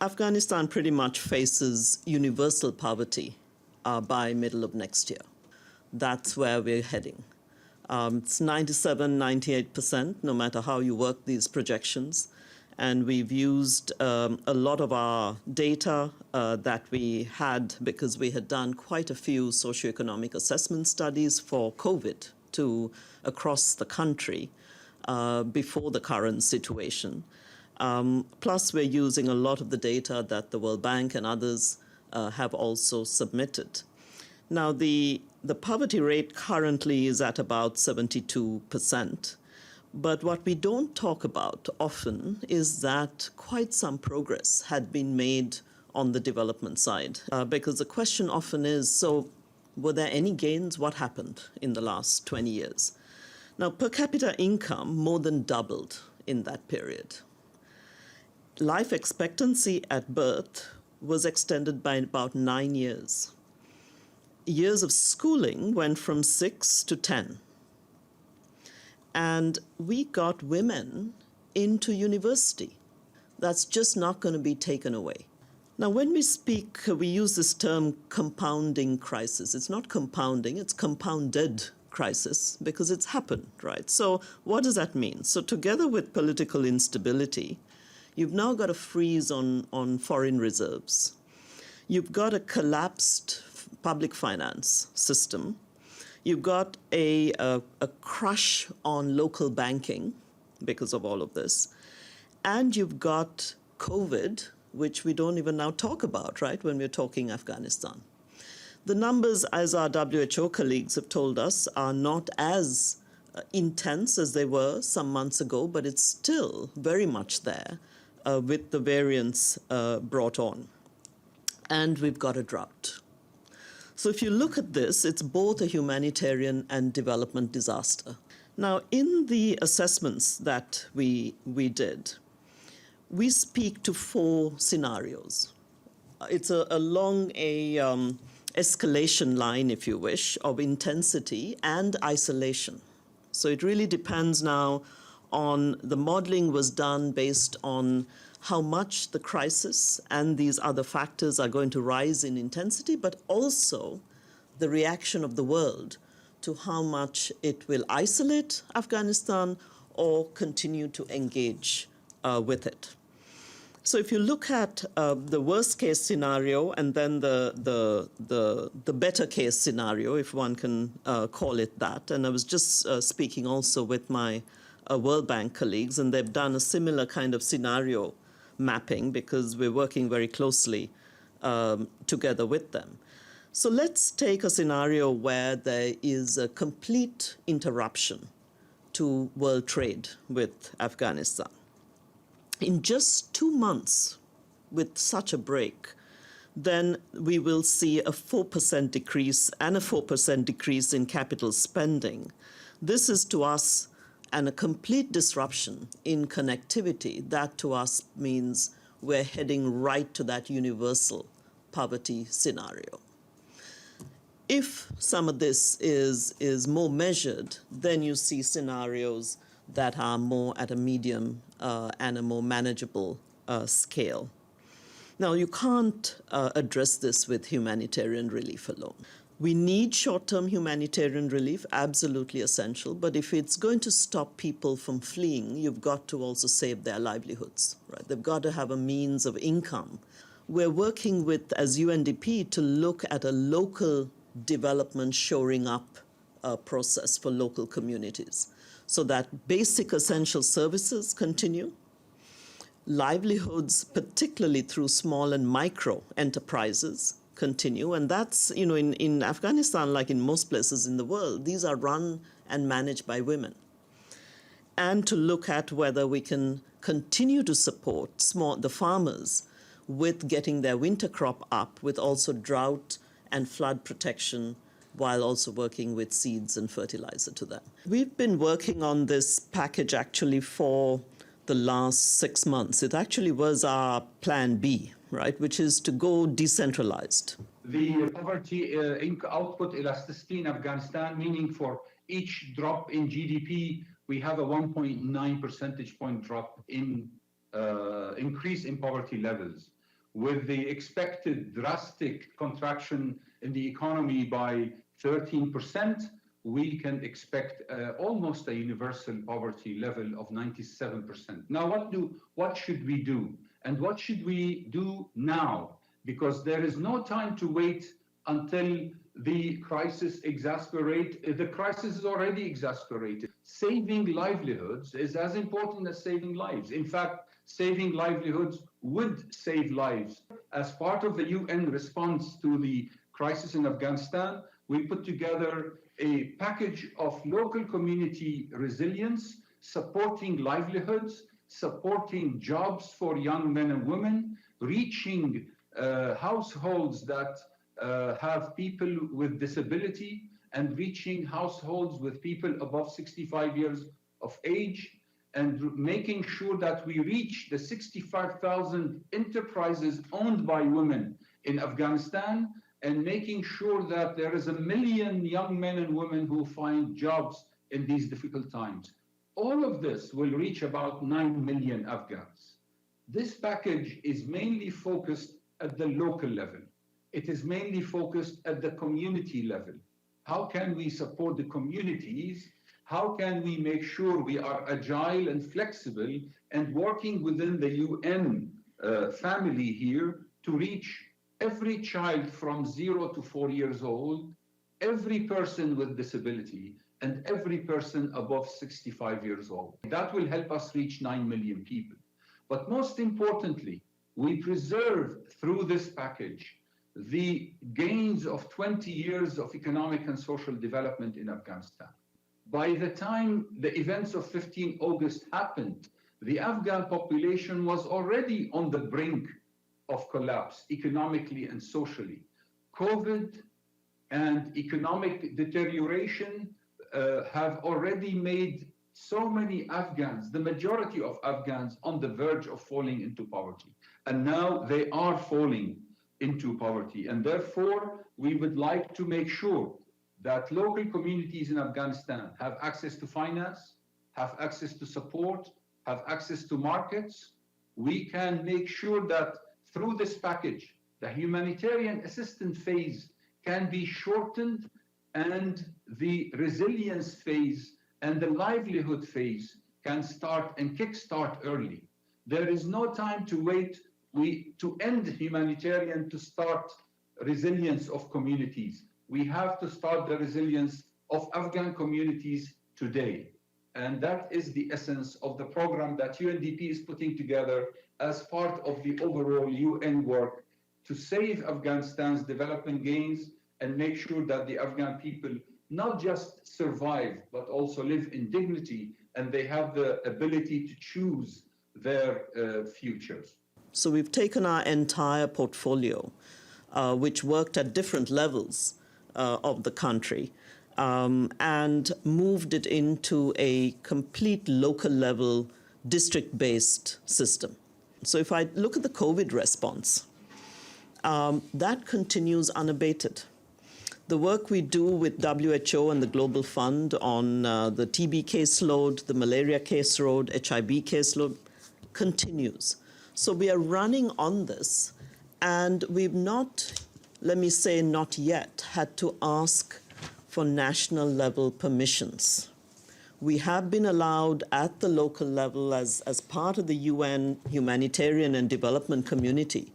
Afghanistan pretty much faces universal poverty by middle of next year. That's where we're heading. It's 97, 98%, no matter how you work these projections. And we've used a lot of our data that we had because we had done quite a few socioeconomic assessment studies for COVID across the country before the current situation. Plus, we're using a lot of the data that the World Bank and others have also submitted. Now, the poverty rate currently is at about 72%. But what we don't talk about often is that quite some progress had been made on the development side. Because the question often is, so were there any gains? What happened in the last 20 years? Now, per capita income more than doubled in that period. Life expectancy at birth was extended by about 9 years. Years of schooling went from 6 to 10. And we got women into university. That's just not going to be taken away. Now, when we speak, we use this term compounding crisis. It's not compounding, it's compounded crisis because it's happened, right? So what does that mean? So together with political instability, you've now got a freeze on foreign reserves. You've got a collapsed public finance system. You've got a crush on local banking because of all of this. And you've got COVID, which we don't even now talk about, right, when we're talking Afghanistan. The numbers, as our WHO colleagues have told us, are not as intense as they were some months ago, but it's still very much there with the variants brought on. And we've got a drought. So if you look at this, it's both a humanitarian and development disaster. Now, in the assessments that we did, we speak to 4 scenarios. It's along a escalation line, if you wish, of intensity and isolation. So it really depends now on the modeling was done based on how much the crisis and these other factors are going to rise in intensity, but also the reaction of the world to how much it will isolate Afghanistan or continue to engage with it. So if you look at the worst case scenario and then the better case scenario, if one can call it that, and I was just speaking also with my World Bank colleagues, and they've done a similar kind of scenario mapping because we're working very closely together with them. So let's take a scenario where there is a complete interruption to world trade with Afghanistan. In just 2 months with such a break, then we will see a 4% decrease and a 4% decrease in capital spending. This is to us and a complete disruption in connectivity. That to us means we're heading right to that universal poverty scenario. If some of this is more measured, then you see scenarios that are more at a medium and a more manageable scale. Now, you can't address this with humanitarian relief alone. We need short-term humanitarian relief, absolutely essential, but if it's going to stop people from fleeing, you've got to also save their livelihoods, right? They've got to have a means of income. We're working with, as UNDP, to look at a local development shoring up process for local communities so that basic essential services continue, livelihoods, particularly through small and micro enterprises, continue. And that's, you know, in Afghanistan, like in most places in the world, these are run and managed by women. And to look at whether we can continue to support the farmers with getting their winter crop up, with also drought and flood protection, while also working with seeds and fertilizer to them. We've been working on this package actually for the last 6 months. It actually was our plan B, right, which is to go decentralized. The poverty output elasticity in Afghanistan, meaning for each drop in GDP, we have a 1.9 percentage point drop in increase in poverty levels. with the expected drastic contraction in the economy by 13%, we can expect almost a universal poverty level of 97%. Now, what should we do? And what should we do now? Because there is no time to wait until the crisis exasperates. The crisis is already exasperated. Saving livelihoods is as important as saving lives. In fact, saving livelihoods would save lives. As part of the UN response to the crisis in Afghanistan, we put together a package of local community resilience, supporting livelihoods, supporting jobs for young men and women, reaching households that have people with disability, and reaching households with people above 65 years of age, and making sure that we reach the 65,000 enterprises owned by women in Afghanistan, and making sure that there is 1 million young men and women who find jobs in these difficult times. All of this will reach about 9 million Afghans. This package is mainly focused at the local level. It is mainly focused at the community level. How can we support the communities? How can we make sure we are agile and flexible and working within the UN family here to reach every child from 0 to 4 years old, every person with disability, and every person above 65 years old? That will help us reach 9 million people. But most importantly, we preserve through this package the gains of 20 years of economic and social development in Afghanistan. By the time the events of 15 August happened, the Afghan population was already on the brink of collapse economically and socially. COVID and economic deterioration have already made so many Afghans, the majority of Afghans, on the verge of falling into poverty. And now they are falling into poverty. And therefore, we would like to make sure that local communities in Afghanistan have access to finance, have access to support, have access to markets. We can make sure that through this package, the humanitarian assistance phase can be shortened, and the resilience phase and the livelihood phase can start and kickstart early. There is no time to wait to end humanitarian to start resilience of communities. We have to start the resilience of Afghan communities today. And that is the essence of the program that UNDP is putting together as part of the overall UN work to save Afghanistan's development gains and make sure that the Afghan people not just survive, but also live in dignity, and they have the ability to choose their futures. So we've taken our entire portfolio, which worked at different levels of the country, and moved it into a complete local level, district-based system. So if I look at the COVID response, that continues unabated. The work we do with WHO and the Global Fund on the TB caseload, the malaria caseload, HIV caseload continues. So we are running on this, and we've not, let me say not yet, had to ask for national level permissions. We have been allowed at the local level as part of the UN humanitarian and development community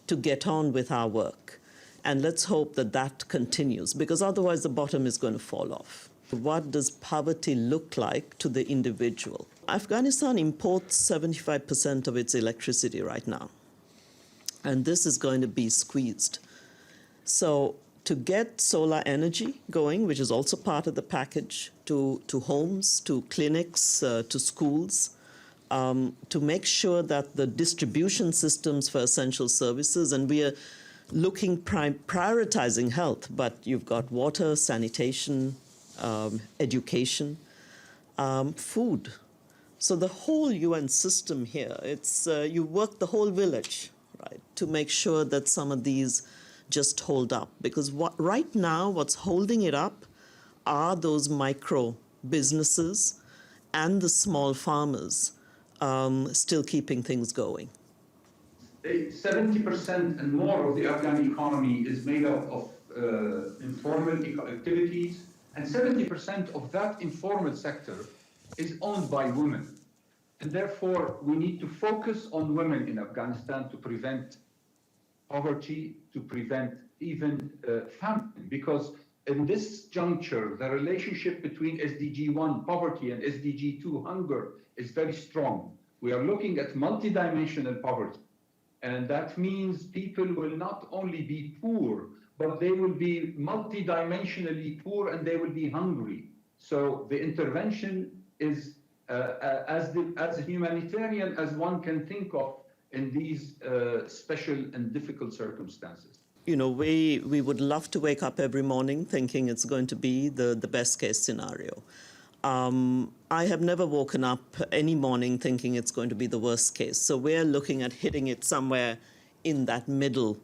to get on with our work. And let's hope that that continues, because otherwise the bottom is going to fall off. What does poverty look like to the individual? Afghanistan imports 75% of its electricity right now, and this is going to be squeezed. So to get solar energy going, which is also part of the package, to homes, to clinics, to schools, to make sure that the distribution systems for essential services, and we are looking, prioritizing health, but you've got water, sanitation, education, food. So the whole UN system here, it's you work the whole village, right, to make sure that some of these just hold up. Because right now, what's holding it up are those micro businesses and the small farmers still keeping things going. 70% and more of the Afghan economy is made up of informal activities, and 70% of that informal sector is owned by women. And therefore, we need to focus on women in Afghanistan to prevent poverty, to prevent even famine, because in this juncture, the relationship between SDG 1, poverty, and SDG 2, hunger, is very strong. We are looking at multidimensional poverty. And that means people will not only be poor, but they will be multidimensionally poor and they will be hungry. So the intervention is as humanitarian as one can think of in these special and difficult circumstances. You know, we would love to wake up every morning thinking it's going to be the best case scenario. I have never woken up any morning thinking it's going to be the worst case. So we're looking at hitting it somewhere in that middle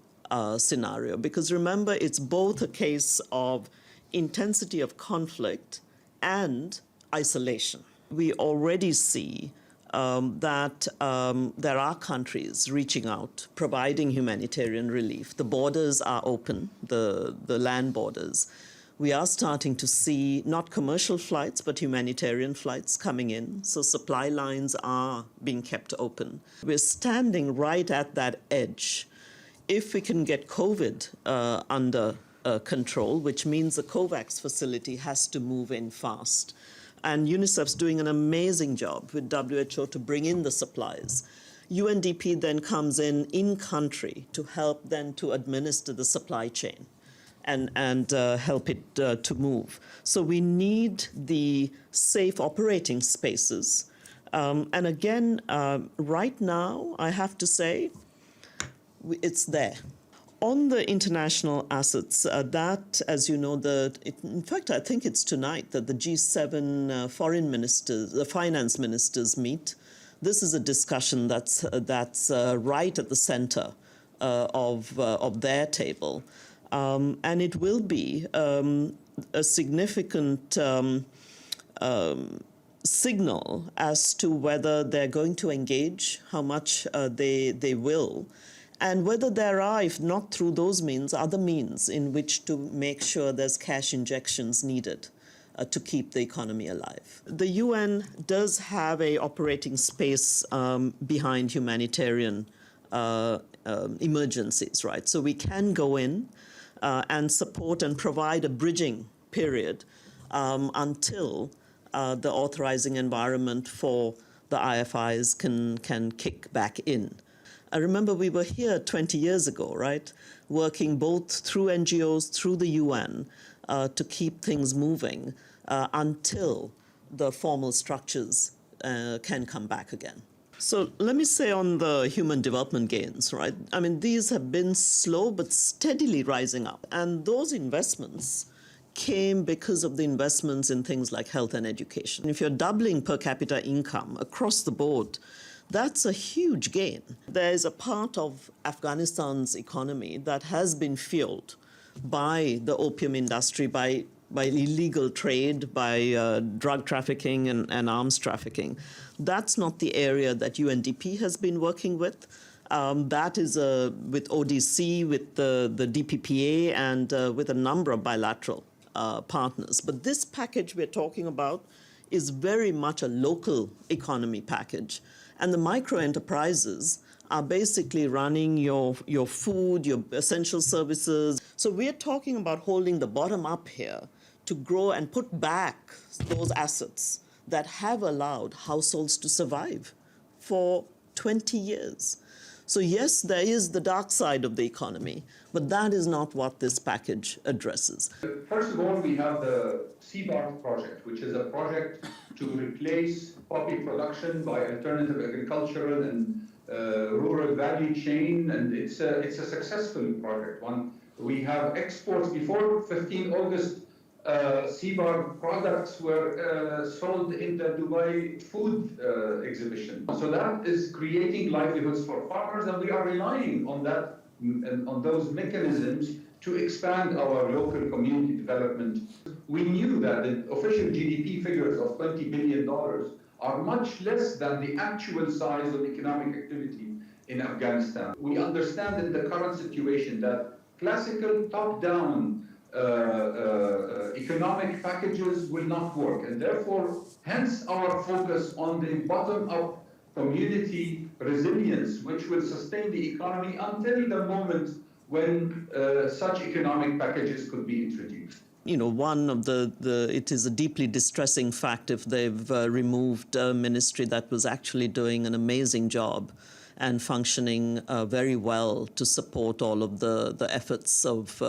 scenario. Because remember, it's both a case of intensity of conflict and isolation. We already see that there are countries reaching out, providing humanitarian relief. The borders are open, the land borders. We are starting to see not commercial flights, but humanitarian flights coming in. So supply lines are being kept open. We're standing right at that edge. If we can get COVID under control, which means the COVAX facility has to move in fast. And UNICEF's doing an amazing job with WHO to bring in the supplies. UNDP then comes in country to help then to administer the supply chain and help it to move. So we need the safe operating spaces. And again, right now, I have to say, it's there. On the international assets, that, as you know, in fact, I think it's tonight that the G7 foreign ministers, the finance ministers meet. This is a discussion that's right at the center of their table. And it will be a significant signal as to whether they're going to engage, how much they will, and whether there are, if not through those means, other means in which to make sure there's cash injections needed to keep the economy alive. The UN does have a operating space behind humanitarian emergencies, right? So we can go in and support and provide a bridging period until the authorizing environment for the IFIs can kick back in. I remember we were here 20 years ago, right? Working both through NGOs, through the UN, to keep things moving until the formal structures can come back again. So let me say on the human development gains, right? I mean, these have been slow but steadily rising up. And those investments came because of the investments in things like health and education. If you're doubling per capita income across the board, that's a huge gain. There's a part of Afghanistan's economy that has been fueled by the opium industry, by illegal trade, by drug trafficking and arms trafficking. That's not the area that UNDP has been working with. That is with ODC, with the DPPA, and with a number of bilateral partners. But this package we're talking about is very much a local economy package. And the micro enterprises are basically running your food, your essential services. So we're talking about holding the bottom up here to grow and put back those assets that have allowed households to survive for 20 years. So yes, there is the dark side of the economy, but that is not what this package addresses. First of all, we have the CBART project, which is a project to replace poppy production by alternative agricultural and rural value chain, and it's a successful project. We have exports before 15 August. CBART products were sold in the Dubai food exhibition. So that is creating livelihoods for farmers, and we are relying on that, on those mechanisms to expand our local community development. We knew that the official GDP figures of $20 billion are much less than the actual size of economic activity in Afghanistan. We understand in the current situation that classical top-down economic packages will not work, and therefore, hence our focus on the bottom-up community resilience, which will sustain the economy until the moment when such economic packages could be introduced. You know, one of it is a deeply distressing fact if they've removed a ministry that was actually doing an amazing job and functioning very well to support all of the efforts of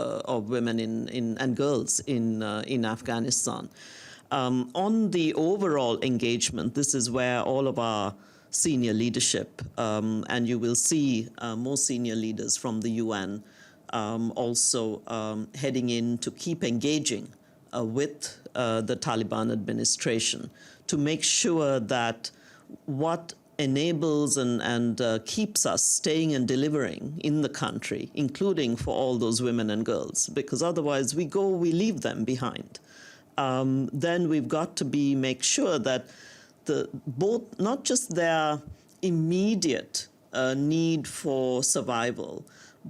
women and girls in Afghanistan. On the overall engagement, this is where all of our senior leadership, and you will see more senior leaders from the UN also heading in to keep engaging with the Taliban administration to make sure that what enables and keeps us staying and delivering in the country, including for all those women and girls, because otherwise we leave them behind. Then we've got to make sure that both, not just their immediate need for survival,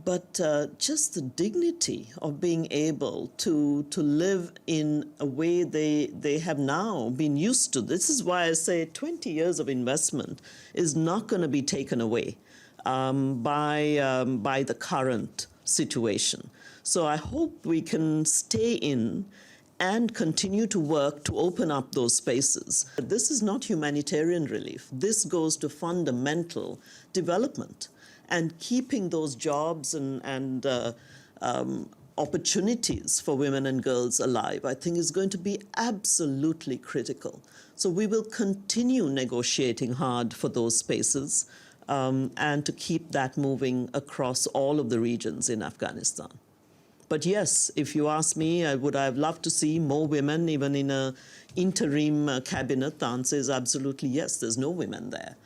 but just the dignity of being able to live in a way they have now been used to. This is why I say 20 years of investment is not going to be taken away by the current situation. So I hope we can stay in and continue to work to open up those spaces. This is not humanitarian relief. This goes to fundamental development. And keeping those jobs and opportunities for women and girls alive, I think, is going to be absolutely critical. So we will continue negotiating hard for those spaces and to keep that moving across all of the regions in Afghanistan. But yes, if you ask me, I've loved to see more women, even in an interim cabinet. The answer is absolutely yes. There's no women there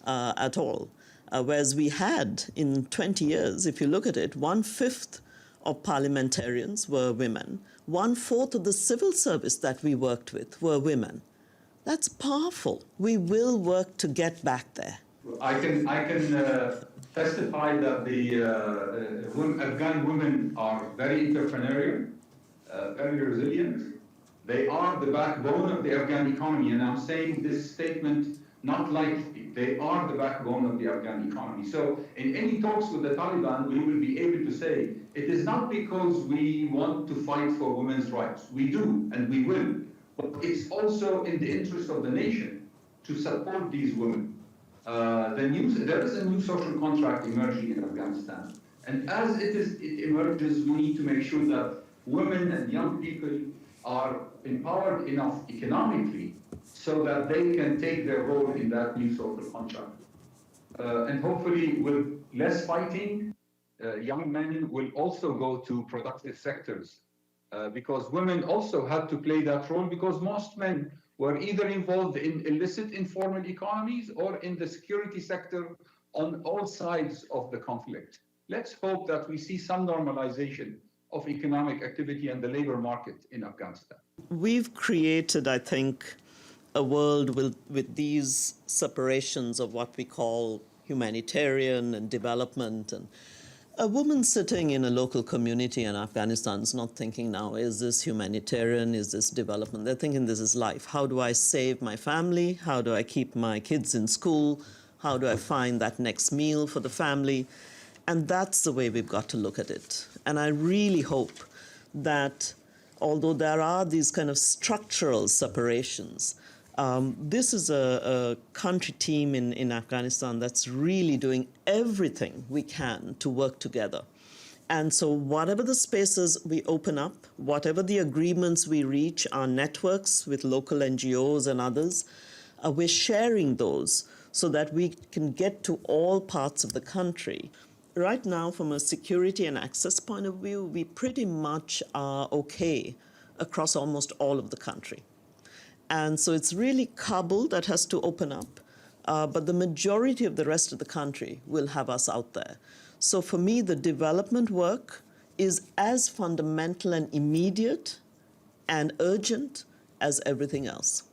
at all. Whereas we had, in 20 years, if you look at it, 1/5 of parliamentarians were women. 1/4 of the civil service that we worked with were women. That's powerful. We will work to get back there. I can testify that the Afghan women are very entrepreneurial, very resilient. They are the backbone of the Afghan economy, and I'm saying this statement not lightly. They are the backbone of the Afghan economy. So in any talks with the Taliban, we will be able to say, it is not because we want to fight for women's rights. We do, and we will. But it's also in the interest of the nation to support these women. There is a new social contract emerging in Afghanistan. And as it emerges, we need to make sure that women and young people are empowered enough economically so that they can take their role in that new social contract. And hopefully with less fighting, young men will also go to productive sectors because women also had to play that role because most men were either involved in illicit informal economies or in the security sector on all sides of the conflict. Let's hope that we see some normalization of economic activity and the labor market in Afghanistan. We've created, I think, a world with these separations of what we call humanitarian and development. And a woman sitting in a local community in Afghanistan is not thinking now, is this humanitarian, is this development? They're thinking this is life. How do I save my family? How do I keep my kids in school? How do I find that next meal for the family? And that's the way we've got to look at it. And I really hope that although there are these kind of structural separations, this is a country team in Afghanistan that's really doing everything we can to work together. And so whatever the spaces we open up, whatever the agreements we reach, our networks with local NGOs and others, we're sharing those so that we can get to all parts of the country. Right now, from a security and access point of view, we pretty much are okay across almost all of the country. And so it's really Kabul that has to open up, but the majority of the rest of the country will have us out there. So for me, the development work is as fundamental and immediate and urgent as everything else.